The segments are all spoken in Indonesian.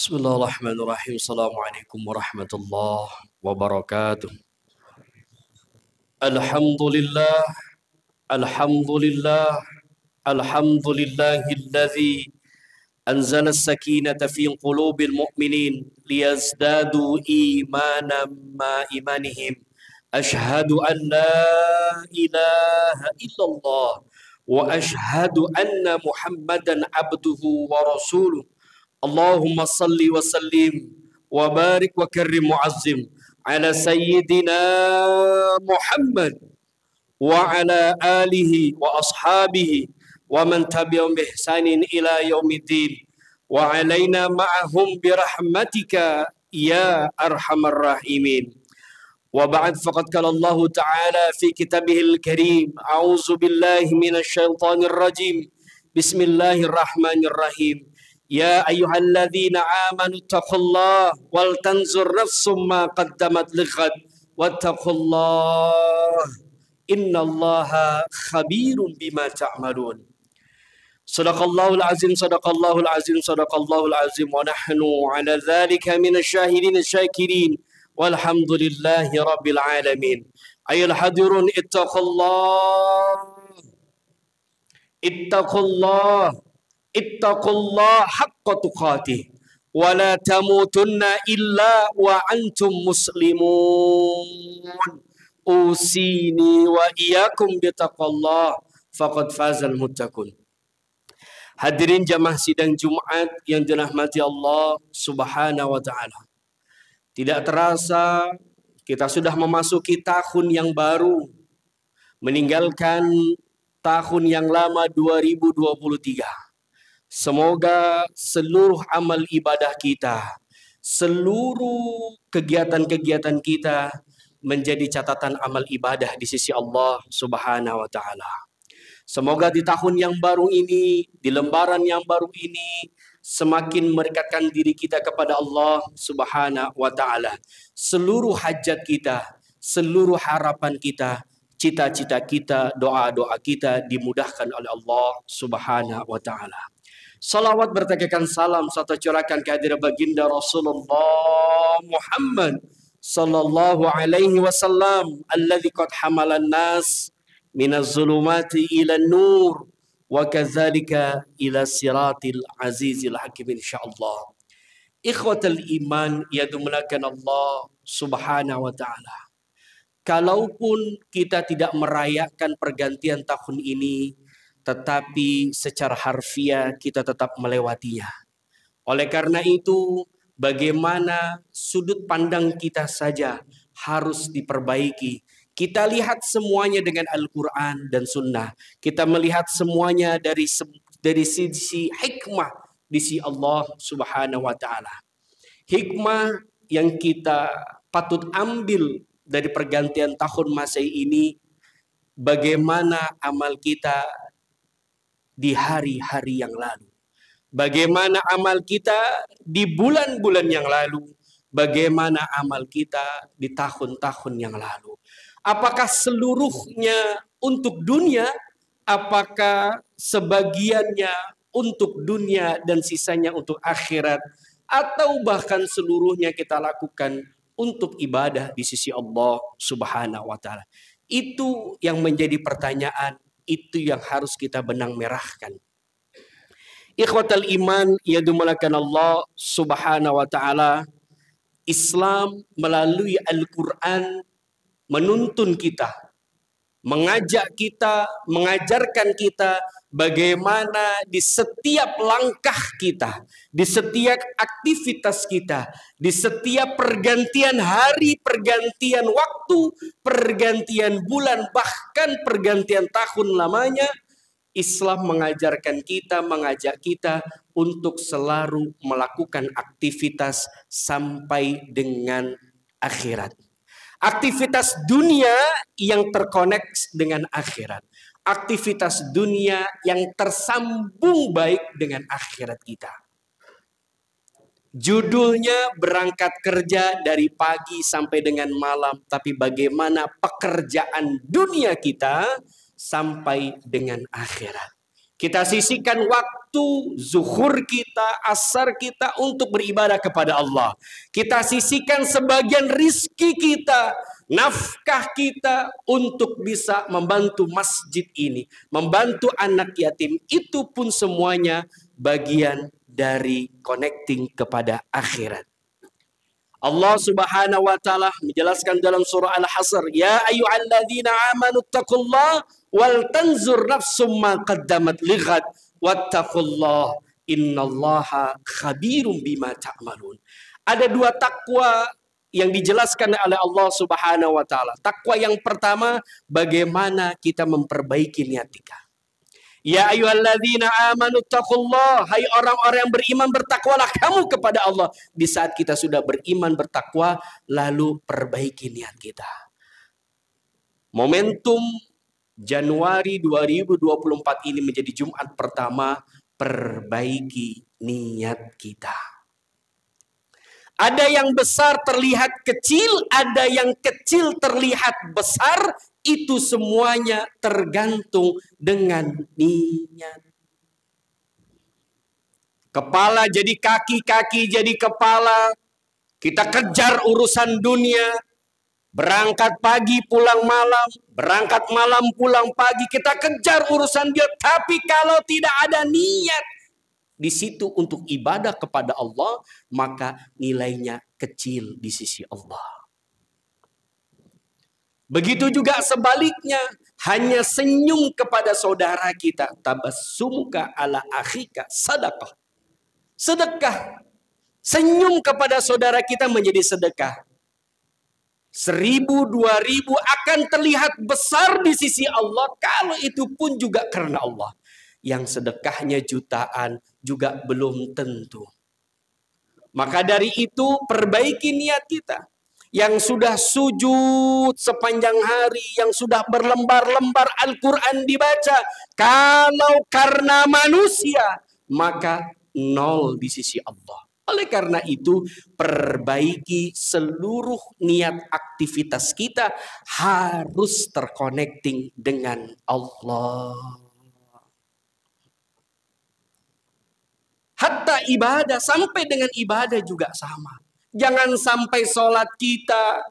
Bismillahirrahmanirrahim. Assalamualaikum warahmatullahi wabarakatuh. Alhamdulillah, alhamdulillah, alhamdulillahilladzi anzala as-sakinata fi qulubil mu'minin liyazdadu imanan ma imanihim. Ashhadu an la ilaha illallah wa ashhadu anna Muhammadan abduhu wa rasuluh. Allahumma salli wa sallim wa barik wa karrim mu'azzim ala sayyidina Muhammad wa ala alihi wa ashabihi wa man tabi'ahum bi ihsanin ila yaumiddin wa alaina ma'ahum bi rahmatika ya arhamar rahimin. Wa ba'd, faqad qala Allah ta'ala fi kitabihil karim, a'udzu billahi minasy syaithanir rajim. Bismillahirrahmanirrahim. Ya ayyuhalladzina amanu taqullaha wal tanzur nafsum ma qaddamat lighad wattaqullaha innallaha khabirum bima ta'malun. Sadaqallahul azim, sadaqallahul azim, sadaqallahul azim, wa nahnu ala dzalika minasyahidin syakirin walhamdulillahi rabbil alamin. Ayyuhal hadirun ittaqullah, ittaqullah, ittaqullah haqqa tuqatih wa la tamutunna illa wa antum muslimun. Usini wa iyyakum bitaqullah faqad fazal muttaqun. Hadirin jamaah sidang Jumat yang dirahmati Allah Subhanahu wa taala. Tidak terasa kita sudah memasuki tahun yang baru, meninggalkan tahun yang lama 2023. Semoga seluruh amal ibadah kita, seluruh kegiatan-kegiatan kita menjadi catatan amal ibadah di sisi Allah Subhanahu wa taala. Semoga di tahun yang baru ini, di lembaran yang baru ini, semakin merekatkan diri kita kepada Allah Subhanahu wa taala. Seluruh hajat kita, seluruh harapan kita, cita-cita kita, doa-doa kita dimudahkan oleh Allah Subhanahu wa taala. Salawat bertegakan salam serta curahkan kehadiran baginda Rasulullah Muhammad sallallahu alaihi wasallam alladzi qad hamalan nas minaz zulumati ila nur wa kadzalika ila siratil azizil hakim insyaallah. Ikhwatal iman yadumulakan Allah Subhanahu wa taala. Kalaupun kita tidak merayakan pergantian tahun ini, tetapi secara harfiah kita tetap melewatinya. Oleh karena itu, bagaimana sudut pandang kita saja harus diperbaiki. Kita lihat semuanya dengan Al-Quran dan Sunnah. Kita melihat semuanya dari sisi hikmah di sisi Allah Subhanahu wa taala. Hikmah yang kita patut ambil dari pergantian tahun Masehi ini, bagaimana amal kita di hari-hari yang lalu, bagaimana amal kita di bulan-bulan yang lalu, bagaimana amal kita di tahun-tahun yang lalu. Apakah seluruhnya untuk dunia, apakah sebagiannya untuk dunia dan sisanya untuk akhirat, atau bahkan seluruhnya kita lakukan untuk ibadah di sisi Allah Subhanahu wa taala. Itu yang menjadi pertanyaan, itu yang harus kita benang merahkan. Ikhwatal iman yadumulakan Allah Subhanahu wa taala. Islam melalui Al-Quran menuntun kita, mengajak kita, mengajarkan kita bagaimana di setiap langkah kita, di setiap aktivitas kita, di setiap pergantian hari, pergantian waktu, pergantian bulan, bahkan pergantian tahun lamanya, Islam mengajarkan kita, mengajak kita untuk selalu melakukan aktivitas sampai dengan akhirat. Aktivitas dunia yang terkoneksi dengan akhirat. Aktivitas dunia yang tersambung baik dengan akhirat kita. Judulnya berangkat kerja dari pagi sampai dengan malam, tapi bagaimana pekerjaan dunia kita sampai dengan akhirat. Kita sisihkan waktu zuhur kita, asar kita untuk beribadah kepada Allah. Kita sisihkan sebagian rizki kita, nafkah kita untuk bisa membantu masjid ini, membantu anak yatim. Itu pun semuanya bagian dari connecting kepada akhirat. Allah Subhanahu wa taala menjelaskan dalam surah Al-Hasr, ya ayyuhalladzina amanu taqullaha wal tanzur nafsum ma qaddamat lighad wattaqullaha innallaha khabirum bima ta'malun. Ada dua takwa yang dijelaskan oleh Allah Subhanahu wa taala. Takwa yang pertama, bagaimana kita memperbaiki niat kita. Ya ayyuhalladzina amanu taqullah, hai orang-orang yang beriman, bertakwalah kamu kepada Allah. Di saat kita sudah beriman bertakwa, lalu perbaiki niat kita. Momentum Januari 2024 ini menjadi Jumat pertama, perbaiki niat kita. Ada yang besar terlihat kecil, ada yang kecil terlihat besar. Itu semuanya tergantung dengan niat. Kepala jadi kaki, kaki jadi kepala. Kita kejar urusan dunia. Berangkat pagi pulang malam, berangkat malam pulang pagi. Kita kejar urusan dia. Tapi kalau tidak ada niat di situ untuk ibadah kepada Allah, maka nilainya kecil di sisi Allah. Begitu juga sebaliknya, hanya senyum kepada saudara kita, tabassumuka ala akhika sadaqah. Sedekah. Senyum kepada saudara kita menjadi sedekah. 1.000, 2.000 akan terlihat besar di sisi Allah kalau itu pun juga karena Allah. Yang sedekahnya jutaan juga belum tentu. Maka dari itu perbaiki niat kita. Yang sudah sujud sepanjang hari, yang sudah berlembar-lembar Al-Quran dibaca, kalau karena manusia, maka nol di sisi Allah. Oleh karena itu, perbaiki seluruh niat aktivitas kita harus terconnecting dengan Allah. Hatta ibadah, sampai dengan ibadah juga sama. Jangan sampai sholat kita,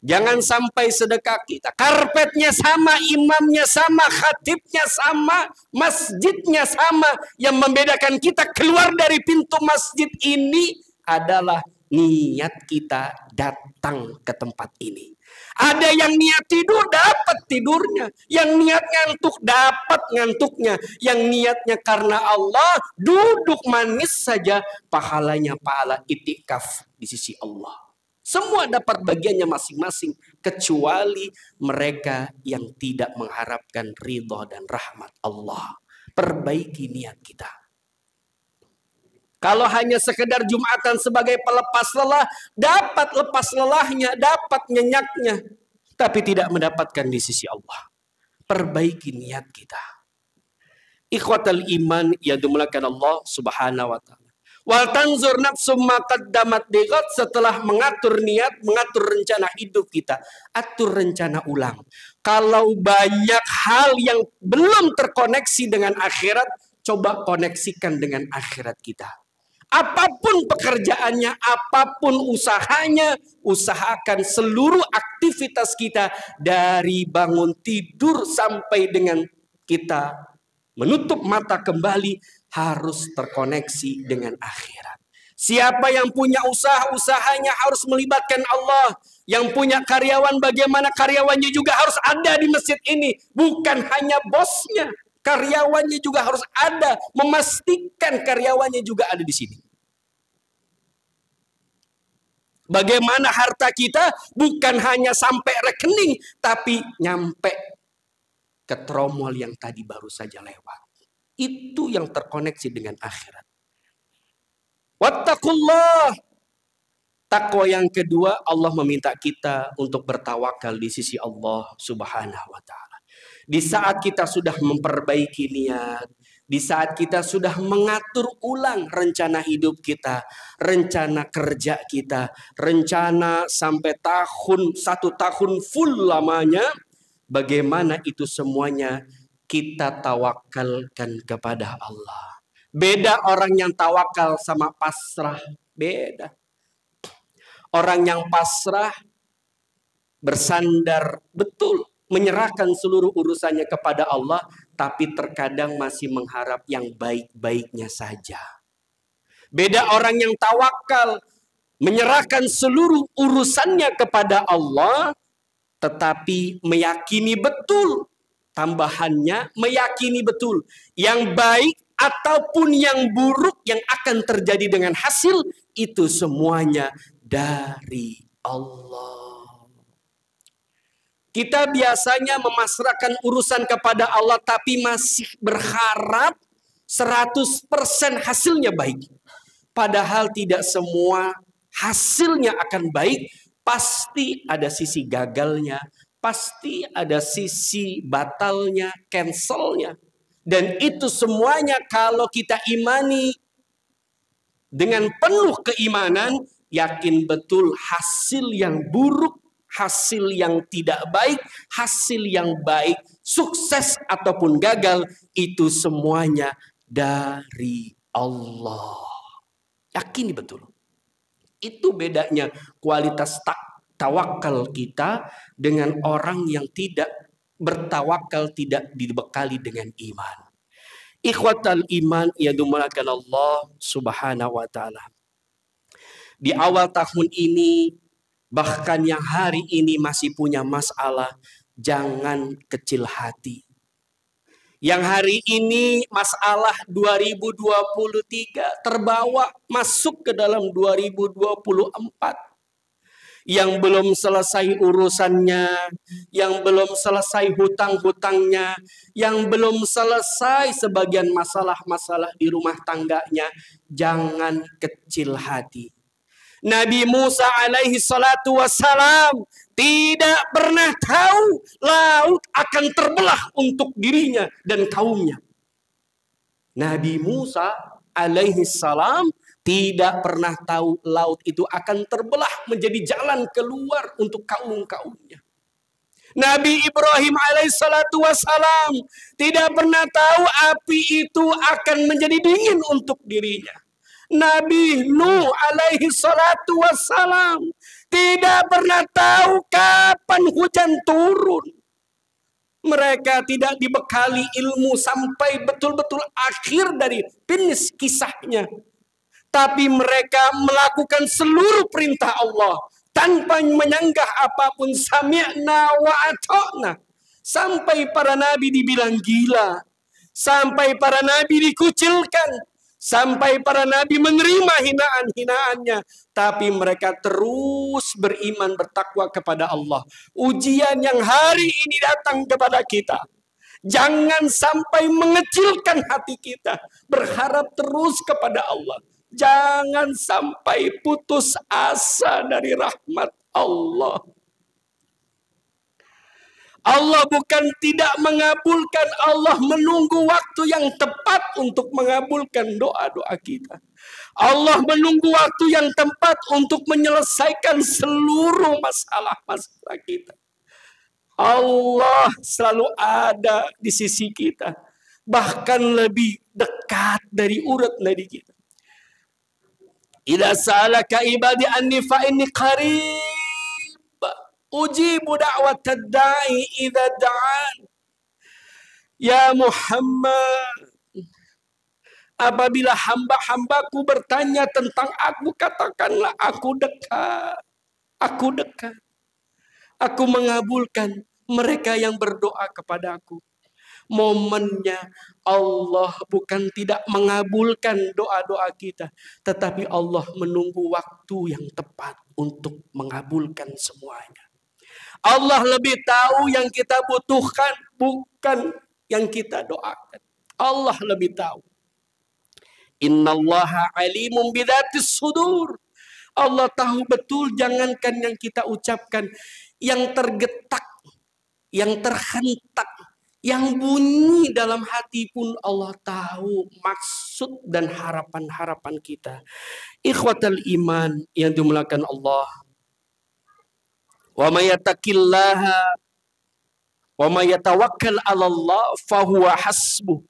jangan sampai sedekah kita, karpetnya sama, imamnya sama, khatibnya sama, masjidnya sama. Yang membedakan kita keluar dari pintu masjid ini adalah niat kita datang ke tempat ini. Ada yang niat tidur, dapat tidurnya. Yang niat ngantuk, dapat ngantuknya. Yang niatnya karena Allah, duduk manis saja, pahalanya pahala itikaf di sisi Allah. Semua dapat bagiannya masing-masing, kecuali mereka yang tidak mengharapkan ridha dan rahmat Allah. Perbaiki niat kita. Kalau hanya sekedar Jumatan sebagai pelepas lelah, dapat lepas lelahnya, dapat nyenyaknya, tapi tidak mendapatkan di sisi Allah. Perbaiki niat kita. Ikhwatal iman ya dimulakan Allah Subhanahu wa taala. Wal tanzur nafsum ma qaddamat lighad, setelah mengatur niat, mengatur rencana hidup kita, atur rencana ulang. Kalau banyak hal yang belum terkoneksi dengan akhirat, coba koneksikan dengan akhirat kita. Apapun pekerjaannya, apapun usahanya, usahakan seluruh aktivitas kita dari bangun tidur sampai dengan kita menutup mata kembali harus terkoneksi dengan akhirat. Siapa yang punya usaha, usahanya harus melibatkan Allah. Yang punya karyawan, bagaimana karyawannya juga harus ada di masjid ini. Bukan hanya bosnya. Karyawannya juga harus ada, memastikan karyawannya juga ada di sini. Bagaimana harta kita bukan hanya sampai rekening, tapi nyampe ke tromol yang tadi baru saja lewat. Itu yang terkoneksi dengan akhirat. Wattaqullah. Takwa yang kedua, Allah meminta kita untuk bertawakal di sisi Allah Subhanahu wa taala. Di saat kita sudah memperbaiki niat, di saat kita sudah mengatur ulang rencana hidup kita, rencana kerja kita, rencana sampai 1 tahun full lamanya, bagaimana itu semuanya kita tawakalkan kepada Allah. Beda orang yang tawakal sama pasrah. Beda. Orang yang pasrah bersandar betul, menyerahkan seluruh urusannya kepada Allah, tapi terkadang masih mengharap yang baik-baiknya saja. Beda orang yang tawakal, menyerahkan seluruh urusannya kepada Allah, tetapi meyakini betul, tambahannya meyakini betul yang baik ataupun yang buruk yang akan terjadi dengan hasil itu semuanya dari Allah. Kita biasanya memasrahkan urusan kepada Allah tapi masih berharap 100% hasilnya baik. Padahal tidak semua hasilnya akan baik. Pasti ada sisi gagalnya, pasti ada sisi batalnya, cancelnya. Dan itu semuanya kalau kita imani dengan penuh keimanan, yakin betul hasil yang buruk, hasil yang tidak baik, hasil yang baik, sukses ataupun gagal, itu semuanya dari Allah. Yakini betul. Itu bedanya kualitas tawakal kita dengan orang yang tidak bertawakal, tidak dibekali dengan iman. Ikhwatal iman ya dimulakan Allah subhanahu wa ta'ala. Di awal tahun ini, bahkan yang hari ini masih punya masalah, jangan kecil hati. Yang hari ini masalah 2023 terbawa masuk ke dalam 2024. Yang belum selesai urusannya, yang belum selesai hutang-hutangnya, yang belum selesai sebagian masalah-masalah di rumah tangganya, jangan kecil hati. Nabi Musa alaihi salatu wassalam tidak pernah tahu laut akan terbelah untuk dirinya dan kaumnya. Nabi Musa alaihi salam tidak pernah tahu laut itu akan terbelah menjadi jalan keluar untuk kaum-kaumnya. Nabi Ibrahim alaihi salatu wassalam tidak pernah tahu api itu akan menjadi dingin untuk dirinya. Nabi Nuh alaihi salatu wassalam tidak pernah tahu kapan hujan turun. Mereka tidak dibekali ilmu sampai betul-betul akhir dari finish kisahnya. Tapi mereka melakukan seluruh perintah Allah tanpa menyanggah apapun. Sami'na wa ata'na. Sampai para nabi dibilang gila. Sampai para nabi dikucilkan. Sampai para nabi menerima hinaan-hinaannya. Tapi mereka terus beriman bertakwa kepada Allah. Ujian yang hari ini datang kepada kita, jangan sampai mengecilkan hati kita. Berharap terus kepada Allah. Jangan sampai putus asa dari rahmat Allah. Allah bukan tidak mengabulkan, Allah menunggu waktu yang tepat untuk mengabulkan doa-doa kita. Allah menunggu waktu yang tepat untuk menyelesaikan seluruh masalah-masalah kita. Allah selalu ada di sisi kita, bahkan lebih dekat dari urat nadi kita. Idza sa'alaka ibadi anni fa inni qarib ujibu da'watad da'i idza da'an. Ya Muhammad, apabila hamba-hambaku bertanya tentang aku, katakanlah aku dekat. Aku dekat. Aku mengabulkan mereka yang berdoa kepadaku. Momennya Allah bukan tidak mengabulkan doa-doa kita, tetapi Allah menunggu waktu yang tepat untuk mengabulkan semuanya. Allah lebih tahu yang kita butuhkan, bukan yang kita doakan. Allah lebih tahu. Innallaha alimun bidzatis sudur. Allah tahu betul, jangankan yang kita ucapkan, yang tergetak, yang terhentak, yang bunyi dalam hati pun Allah tahu maksud dan harapan-harapan kita. Ikhwatal iman yang dimuliakan Allah. Wa may yattaqillaha Wa may yatawakkal 'ala Allah fahuwa hasbuh.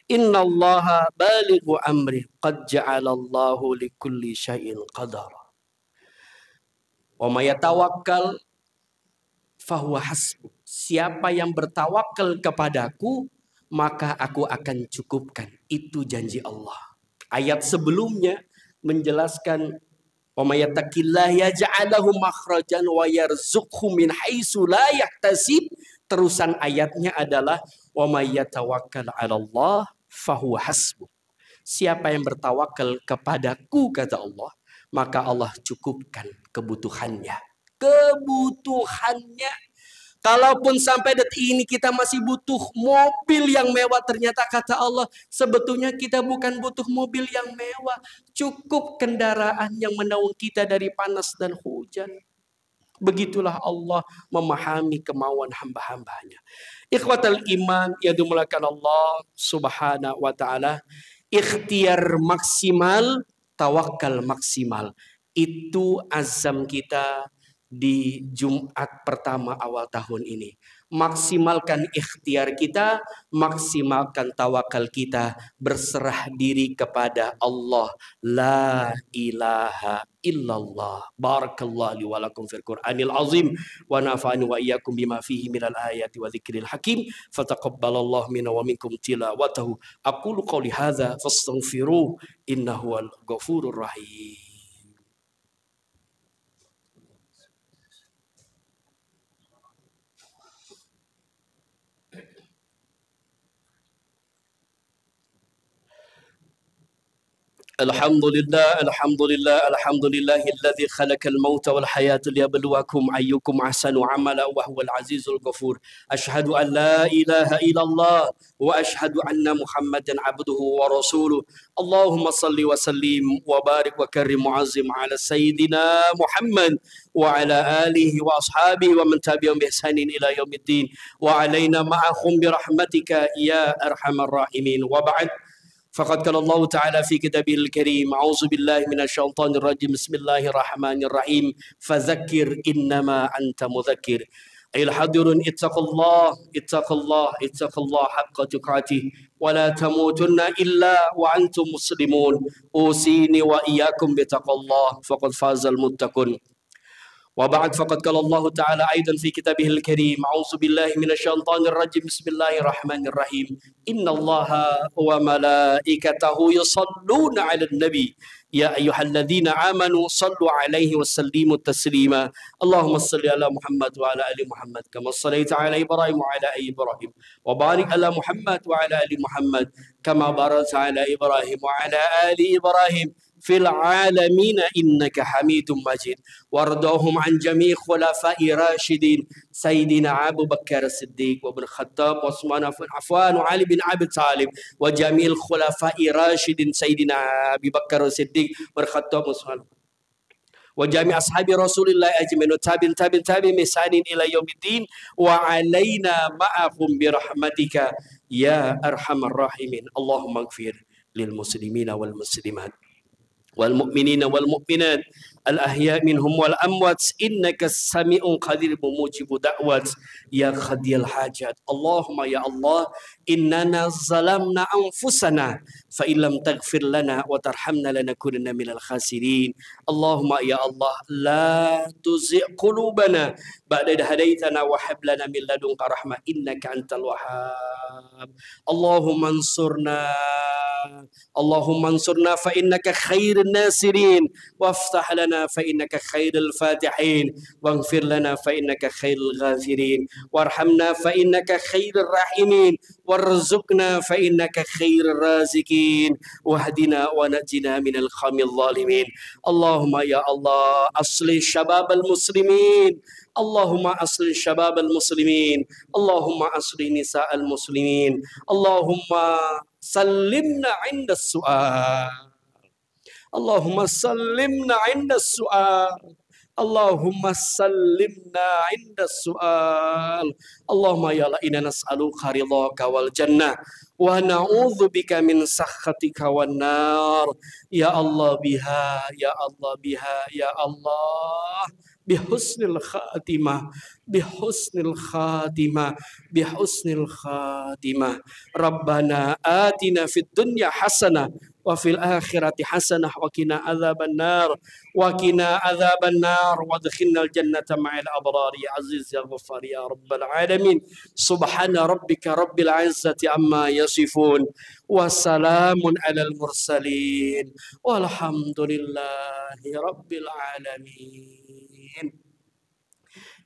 Innallaha balighu amri qad ja'alallahu likulli syai'in qadara. Wa may yatawakkal fahuwa hasbuh. Siapa yang bertawakal kepadaku, maka aku akan cukupkan. Itu janji Allah. Ayat sebelumnya menjelaskan wa may yattaqillaha yaj'al lahu makhrajan wa yarzuqhu min haitsu la yahtasib. Terusan ayatnya adalah wa may yatawakkal 'ala Allah fahuwa hasbuh. Siapa yang bertawakal kepadaku, kata Allah, maka Allah cukupkan kebutuhannya. Kebutuhannya. Kalaupun sampai detik ini kita masih butuh mobil yang mewah, ternyata kata Allah, sebetulnya kita bukan butuh mobil yang mewah. Cukup kendaraan yang menaung kita dari panas dan hujan. Begitulah Allah memahami kemauan hamba-hambanya. Ikhwatal iman yang dimulakan Allah subhanahu wa ta'ala. Ikhtiar maksimal, tawakal maksimal. Itu azam kita di Jumat pertama awal tahun ini. Maksimalkan ikhtiar kita, maksimalkan tawakal kita, berserah diri kepada Allah. La ilaha illallah. Barakallahu li wa lakum fil Qur'anil azim wa nafa'ani wa iyyakum bima fihi minal ayati wa dzikril hakim. Fataqabbalallahu minna wa minkum tilawatahu. Aqulu qouli hadza fastaghfiruh innahu wal ghafurur rahim. الحمد لله الحمد لله الحمد لله الذي خلق الموت والحياة ليبلوكم أيكم أحسن عملا وهو العزيز الغفور. أشهد أن لا إله إلا الله وأشهد أن محمدا عبده ورسوله. اللهم صل وسلم وبارك وكرم وعظم على سيدنا محمد وعلى آله وأصحابه ومن تبعهم بإحسان إلى يوم الدين وعلينا معهم برحمتك يا أرحم الراحمين. وبعد، فقد قال الله تعالى في كتابه الكريم: أعوذ بالله من الشيطان الرجيم، بسم الله الرحمن الرحيم، فذكر إنما أنت مذكر. أيها الحاضرون، اتقوا الله اتقوا الله اتقوا الله حق تقاته ولا تموتن إلا وأنتم مسلمون. أوصيني وإياكم بتقوى الله فقد فاز المتقون. وبعد، فقد قال الله تعالى أيضا في كتابه الكريم: أعوذ بالله من الشيطان الرجيم، بسم الله الرحمن الرحيم، إن الله وملائكته يصلون على النبي يا أيها الذين آمنوا صلوا عليه وسلموا تسليما. اللهم صل على محمد وعلى آل محمد كما صليت على إبراهيم وعلى آل إبراهيم، وبارك على محمد وعلى آل محمد كما باركت على إبراهيم وعلى آل إبراهيم في العالمين إنك حميد مجيد. وارضاهم عن جميع خلفاء راشدين سيدنا أبو بكر الصديق وابن الخطاب وعثمان بن عفان وعلي بن أبي طالب وجميع الخلفاء راشدين سيدنا أبي بكر الصديق والخطاب وجميع أصحاب رسول الله أجمعين وتابعين بإحسان إلى يوم الدين وعلينا معهم برحمتك يا أرحم الراحمين. اللهم اغفر للمسلمين والمسلمات والمؤمنين والمؤمنات الأحياء منهم والأموات إنك السميع قدير مجيب دعوات يا قاضي الحاجات. اللهم يا الله، إننا ظلمنا أنفسنا فإن لم تغفر لنا وترحمنا لنكونن من الخاسرين. اللهم يا الله، لا تزغ قلوبنا بعد إذ هديتنا وهب لنا من لدنك رحمة إنك أنت الوهاب. اللهم انصرنا اللهم انصرنا فإنك خير الناصرين، وافتح لنا فإنك خير الفاتحين، واغفر لنا فإنك خير الغافرين، وارحمنا فإنك خير الراحمين، وارزقنا فإنك خير الرازقين، واهدنا ونجنا من القوم الظالمين. اللهم يا الله، أصلح شباب المسلمين، اللهم أصلح شباب المسلمين، اللهم أصلح نساء المسلمين، اللهم سلمنا عند السؤال، اللهم سلمنا عند السؤال، اللهم سلمنا عند السؤال. اللهم يا الله، إنا نسألك رضاك والجنة ونعوذ بك من سخطك والنار. يا الله بها، يا الله بها، يا الله bihusnil khatimah, bihusnil khatimah, bihusnil khatimah. Rabbana atina fid dunya hasanah wa fil akhirati hasanah wa qina adzabannar wa qina adzabannar wadkhilnal jannata ma'al abrar ya aziz ya ghaffar ya rabbal alamin. Subhana rabbika rabbil izzati amma yasifun wa salamun alal mursalin walhamdulillahi rabbil alamin.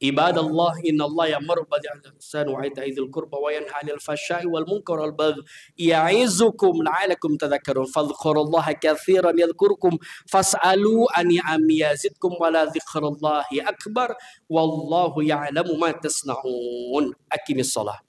Ibadallah, innallaha ya'muru bil ihsani wa ita'i dzil qurba wa yanha 'anil fahsya'i wal munkari wal baghi ya'izukum la'allakum tadhakkarun. Fadhkurullaha katsiran yadhkurkum fas'alu an yazidkum wa la dzikrullahi akbar wallahu ya'lamu ma tasna'un. Aqimis shalah.